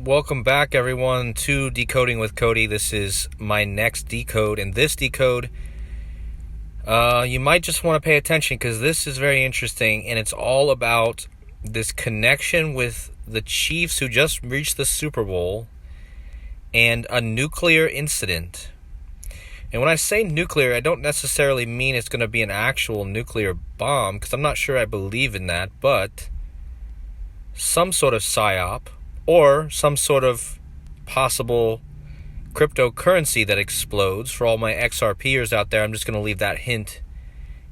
Welcome back, everyone, to Decoding with Cody. This is my next decode, and this decode, you might just want to pay attention because this is very interesting, and it's all about this connection with the Chiefs who just reached the Super Bowl and a nuclear incident. And when I say nuclear, I don't necessarily mean it's going to be an actual nuclear bomb, because I'm not sure I believe in that, but some sort of psyop, or some sort of possible cryptocurrency that explodes. For all my XRPers out there, I'm just going to leave that hint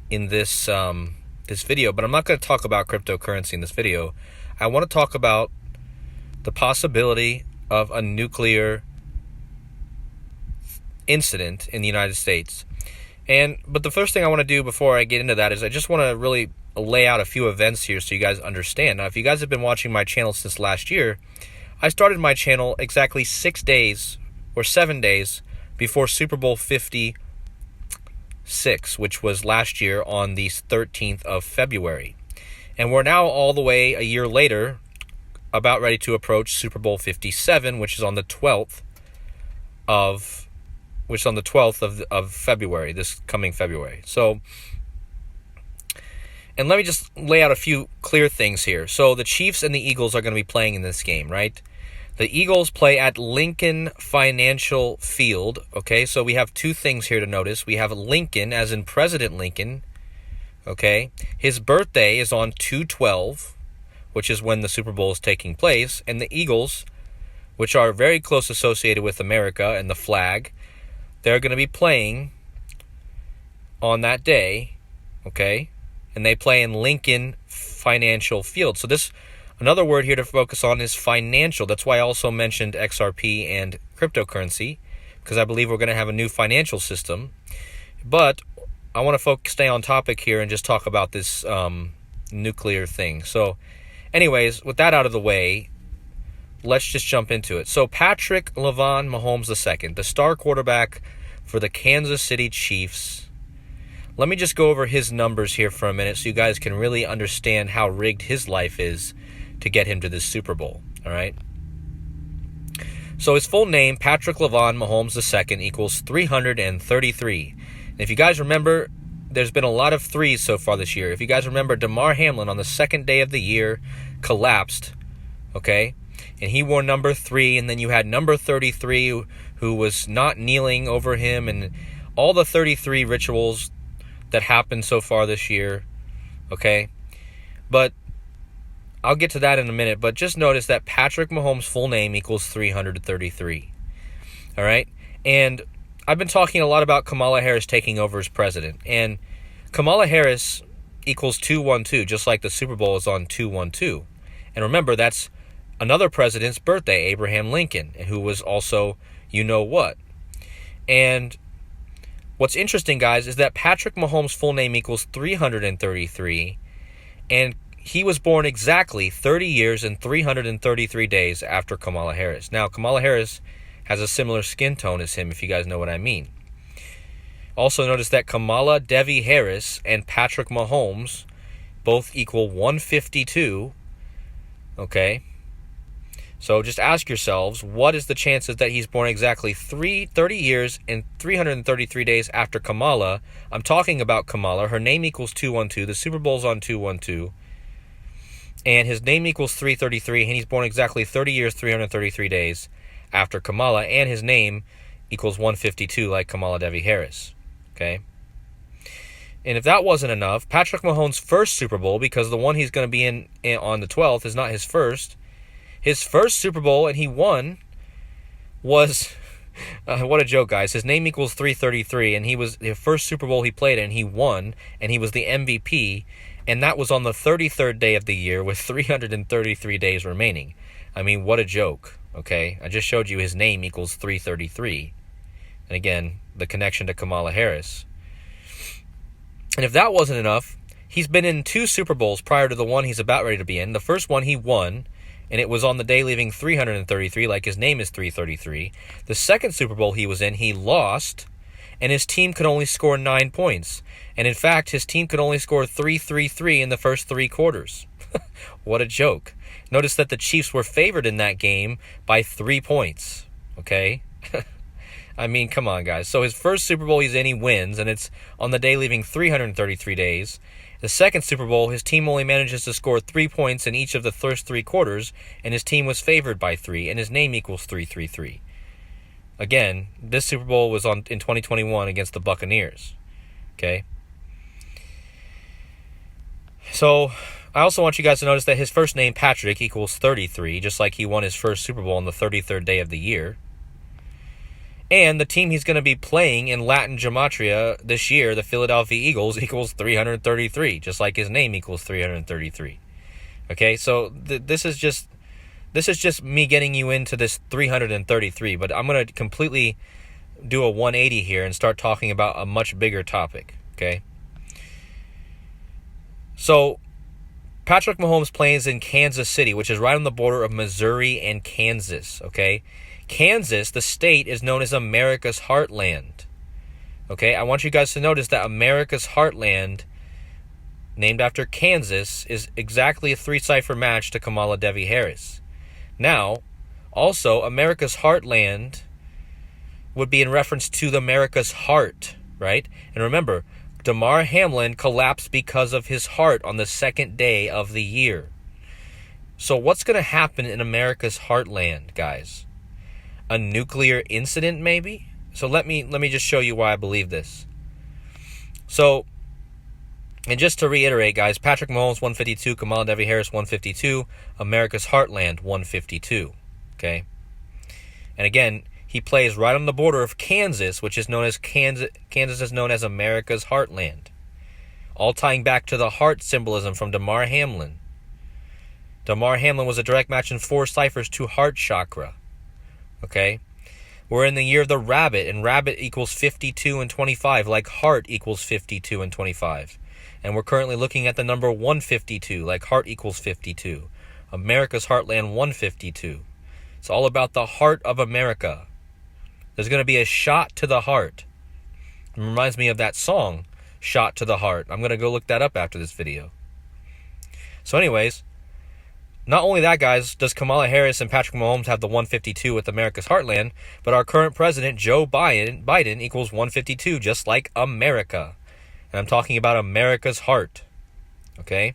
in this video. But I'm not going to talk about cryptocurrency in this video. I want to talk about the possibility of a nuclear incident in the United States. But the first thing I want to do before I get into that is I just want to really lay out a few events here so you guys understand. Now, if you guys have been watching my channel since last year, I started my channel exactly 6 days or 7 days before Super Bowl 56, which was last year on the 13th of February. And we're now all the way a year later, about ready to approach Super Bowl 57, which is on the 12th of February, this coming February. And let me just lay out a few clear things here. So the Chiefs and the Eagles are going to be playing in this game, right? The Eagles play at Lincoln Financial Field, okay? So we have two things here to notice. We have Lincoln, as in President Lincoln, okay? His birthday is on 2/12, which is when the Super Bowl is taking place. And the Eagles, which are very close associated with America and the flag, they're going to be playing on that day, okay? And they play in Lincoln Financial Field. So another word here to focus on is financial. That's why I also mentioned XRP and cryptocurrency, because I believe we're going to have a new financial system. But I want to stay on topic here and just talk about this nuclear thing. So anyways, with that out of the way, let's just jump into it. So Patrick Mahomes II, the star quarterback for the Kansas City Chiefs. Let me just go over his numbers here for a minute so you guys can really understand how rigged his life is to get him to this Super Bowl, all right? So his full name, Patrick Mahomes II, equals 333. And if you guys remember, there's been a lot of threes so far this year. If you guys remember, Damar Hamlin on the second day of the year collapsed, okay? And he wore number 3, and then you had number 33 who was not kneeling over him, and all the 33 rituals that happened so far this year, okay? But I'll get to that in a minute, but just notice that Patrick Mahomes' full name equals 333, all right? And I've been talking a lot about Kamala Harris taking over as president, and Kamala Harris equals 212, just like the Super Bowl is on 212. And remember, that's another president's birthday, Abraham Lincoln, who was also you-know-what. And what's interesting, guys, is that Patrick Mahomes' full name equals 333, and he was born exactly 30 years and 333 days after Kamala Harris. Now, Kamala Harris has a similar skin tone as him, if you guys know what I mean. Also, notice that Kamala Devi Harris and Patrick Mahomes both equal 152, okay? So just ask yourselves, what is the chances that he's born exactly 30 years and 333 days after Kamala? I'm talking about Kamala. Her name equals 212. The Super Bowl's on 212. And his name equals 333, and he's born exactly 30 years, 333 days after Kamala. And his name equals 152, like Kamala Devi Harris. Okay? And if that wasn't enough, Patrick Mahomes' first Super Bowl, because the one he's going to be in on the 12th is not his first. His first Super Bowl, and he won, was, what a joke, guys. His name equals 333, and he was the first Super Bowl he played in, he won, and he was the MVP, and that was on the 33rd day of the year with 333 days remaining. I mean, what a joke, okay? I just showed you his name equals 333. And again, the connection to Kamala Harris. And if that wasn't enough, he's been in 2 Super Bowls prior to the one he's about ready to be in. The first one he won, and it was on the day leaving 333, like his name is 333. The second Super Bowl he was in, he lost, and his team could only score 9 points. And in fact, his team could only score 3-3-3 in the first 3 quarters. What a joke. Notice that the Chiefs were favored in that game by 3 points. Okay? I mean, come on, guys. So his first Super Bowl he's in, he wins, and it's on the day leaving 333 days. The second Super Bowl, his team only manages to score 3 points in each of the first 3 quarters, and his team was favored by 3, and his name equals 333. Again, this Super Bowl was in 2021 against the Buccaneers. Okay? So, I also want you guys to notice that his first name, Patrick, equals 33, just like he won his first Super Bowl on the 33rd day of the year. And the team he's going to be playing in Latin Gematria this year, the Philadelphia Eagles, equals 333, just like his name equals 333. Okay, so this is just me getting you into this 333, but I'm going to completely do a 180 here and start talking about a much bigger topic, okay? So, Patrick Mahomes plays in Kansas City, which is right on the border of Missouri and Kansas, okay? Kansas, the state, is known as America's Heartland. Okay, I want you guys to notice that America's Heartland, named after Kansas, is exactly a 3-cipher match to Kamala Devi Harris. Now, also, America's Heartland would be in reference to the America's heart, right? And remember, Damar Hamlin collapsed because of his heart on the second day of the year. So what's going to happen in America's Heartland, guys? A nuclear incident, maybe? So let me just show you why I believe this. So, and just to reiterate, guys, Patrick Mahomes 152, Kamala Devi Harris 152, America's Heartland 152. Okay? And again, he plays right on the border of Kansas, which is known as Kansas is known as America's Heartland. All tying back to the heart symbolism from Damar Hamlin. Damar Hamlin was a direct match in 4 ciphers to heart chakra. Okay? We're in the year of the rabbit, and rabbit equals 52 and 25, like heart equals 52 and 25. And we're currently looking at the number 152, like heart equals 52. America's Heartland 152. It's all about the heart of America. There's going to be a shot to the heart. It reminds me of that song, Shot to the Heart. I'm going to go look that up after this video. So anyways, not only that, guys, does Kamala Harris and Patrick Mahomes have the 152 with America's Heartland, but our current president, Joe Biden equals 152, just like America. And I'm talking about America's heart. Okay?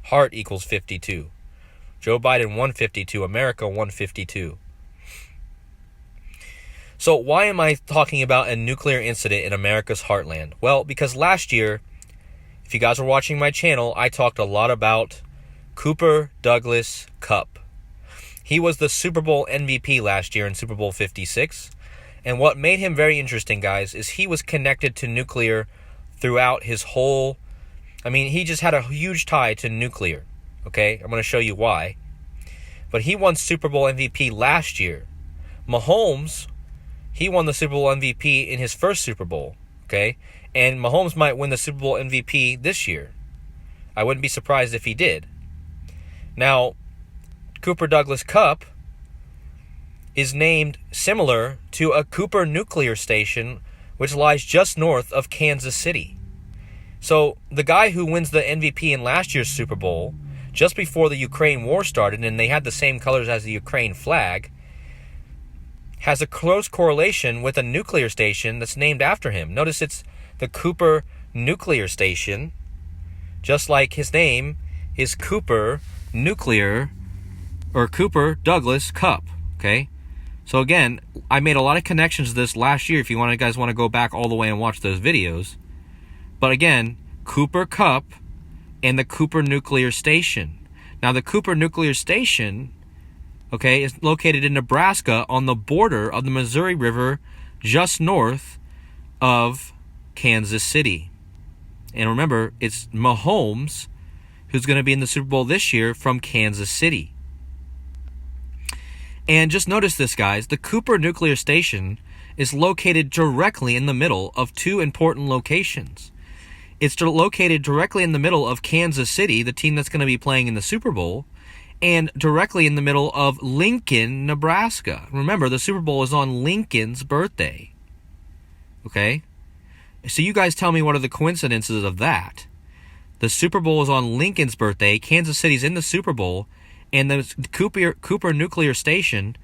Heart equals 52. Joe Biden 152, America 152. So why am I talking about a nuclear incident in America's Heartland? Well, because last year, if you guys were watching my channel, I talked a lot about Cooper Douglas Kupp. He was the Super Bowl MVP last year in Super Bowl 56. And what made him very interesting, guys, is he was connected to nuclear throughout his whole... I mean, he just had a huge tie to nuclear. Okay? I'm going to show you why. But he won Super Bowl MVP last year. Mahomes, he won the Super Bowl MVP in his first Super Bowl. Okay? And Mahomes might win the Super Bowl MVP this year. I wouldn't be surprised if he did. Now, Cooper Douglas Kupp is named similar to a Cooper nuclear station, which lies just north of Kansas City. So, the guy who wins the MVP in last year's Super Bowl, just before the Ukraine war started, and they had the same colors as the Ukraine flag, has a close correlation with a nuclear station that's named after him. Notice it's the Cooper nuclear station, just like his name is Cooper Nuclear, or Cooper Douglas Kupp. Okay? So again, I made a lot of connections to this last year if you guys want to go back all the way and watch those videos. But again, Cooper Kupp and the Cooper Nuclear Station. Now the Cooper Nuclear Station, okay, is located in Nebraska on the border of the Missouri River just north of Kansas City. And remember, it's Mahomes who's going to be in the Super Bowl this year from Kansas City. And just notice this, guys. The Cooper Nuclear Station is located directly in the middle of 2 important locations. It's located directly in the middle of Kansas City, the team that's going to be playing in the Super Bowl, and directly in the middle of Lincoln, Nebraska. Remember, the Super Bowl is on Lincoln's birthday. Okay? So you guys tell me what are the coincidences of that. The Super Bowl is on Lincoln's birthday, Kansas City's in the Super Bowl, And the Cooper Nuclear Station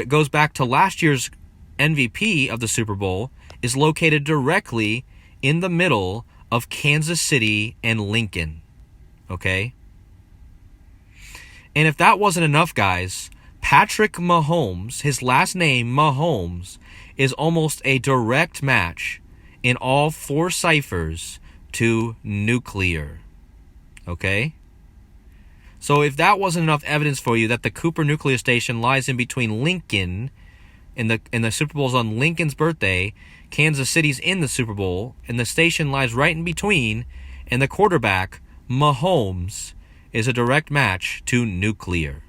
goes back to last year's MVP of the Super Bowl, is located directly in the middle of Kansas City and Lincoln. Okay? And if that wasn't enough, guys, Patrick Mahomes, his last name, Mahomes, is almost a direct match in all 4 ciphers to nuclear. Okay? So if that wasn't enough evidence for you that the Cooper Nuclear Station lies in between Lincoln, and the Super Bowl's on Lincoln's birthday, Kansas City's in the Super Bowl, and the station lies right in between, and the quarterback, Mahomes, is a direct match to nuclear.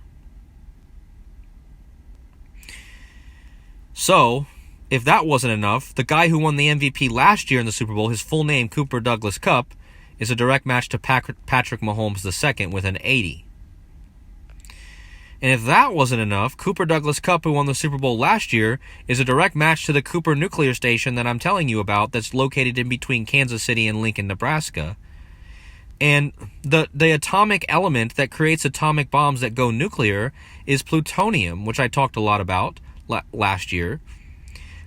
So, if that wasn't enough, the guy who won the MVP last year in the Super Bowl, his full name, Cooper Douglas Kupp, is a direct match to Patrick Mahomes II with an 80. And if that wasn't enough, Cooper Douglas Kupp, who won the Super Bowl last year, is a direct match to the Cooper Nuclear Station that I'm telling you about that's located in between Kansas City and Lincoln, Nebraska. And the atomic element that creates atomic bombs that go nuclear is plutonium, which I talked a lot about last year.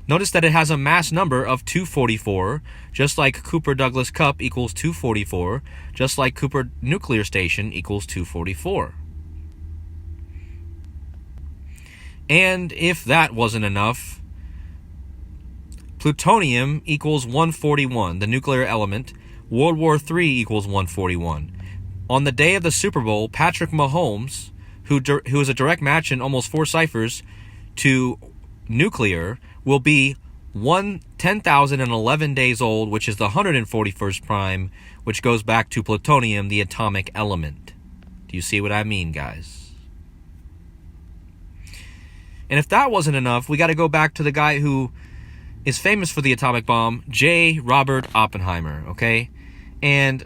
Notice that it has a mass number of 244, just like Cooper Douglas Kupp equals 244, just like Cooper Nuclear Station equals 244. And if that wasn't enough, plutonium equals 141, the nuclear element. World War III equals 141. On the day of the Super Bowl, Patrick Mahomes, who is a direct match in almost 4 ciphers to nuclear, will be 10,011 days old, which is the 141st prime, which goes back to plutonium, the atomic element. Do you see what I mean, guys? And if that wasn't enough, we got to go back to the guy who is famous for the atomic bomb, J. Robert Oppenheimer, okay? And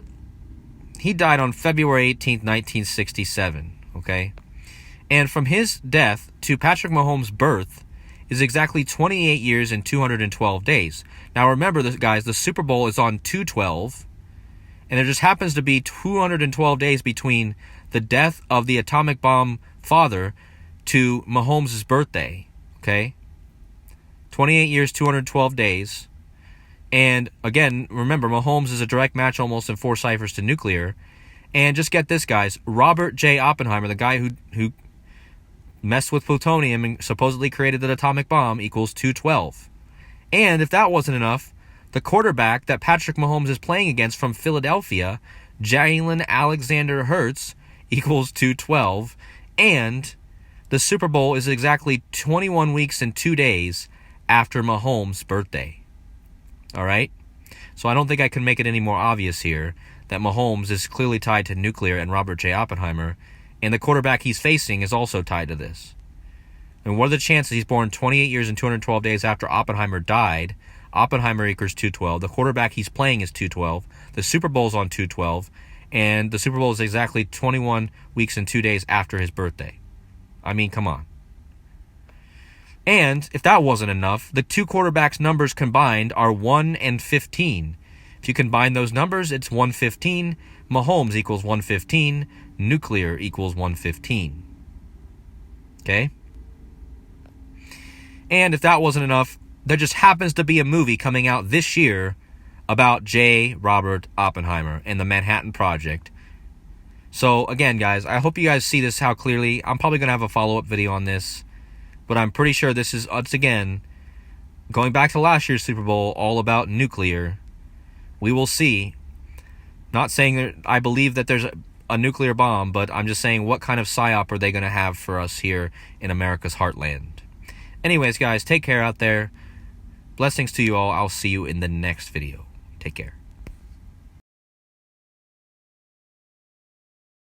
he died on February 18th, 1967, okay? And from his death to Patrick Mahomes' birth is exactly 28 years and 212 days. Now remember, guys, the Super Bowl is on 2/12, and there just happens to be 212 days between the death of the atomic bomb father to Mahomes' birthday, okay? 28 years, 212 days. And again, remember, Mahomes is a direct match almost in 4 ciphers to nuclear. And just get this, guys. Robert J. Oppenheimer, the guy who messed with plutonium and supposedly created the atomic bomb, equals 212. And if that wasn't enough, the quarterback that Patrick Mahomes is playing against from Philadelphia, Jalen Alexander Hurts, equals 212. And the Super Bowl is exactly 21 weeks and 2 days after Mahomes' birthday. All right? So I don't think I can make it any more obvious here that Mahomes is clearly tied to nuclear and Robert J. Oppenheimer, and the quarterback he's facing is also tied to this. And what are the chances he's born 28 years and 212 days after Oppenheimer died? Oppenheimer equals 212. The quarterback he's playing is 212. The Super Bowl's on 212. And the Super Bowl is exactly 21 weeks and 2 days after his birthday. I mean, come on. And if that wasn't enough, the 2 quarterbacks' numbers combined are 1 and 15. If you combine those numbers, it's 115. Mahomes equals 115. Nuclear equals 115. Okay? And if that wasn't enough, there just happens to be a movie coming out this year about J. Robert Oppenheimer and the Manhattan Project. So, again, guys, I hope you guys see this how clearly. I'm probably going to have a follow-up video on this. But I'm pretty sure this is, once again, going back to last year's Super Bowl, all about nuclear. We will see. Not saying that I believe that there's a nuclear bomb, but I'm just saying what kind of psyop are they going to have for us here in America's heartland. Anyways, guys, take care out there. Blessings to you all. I'll see you in the next video. Take care.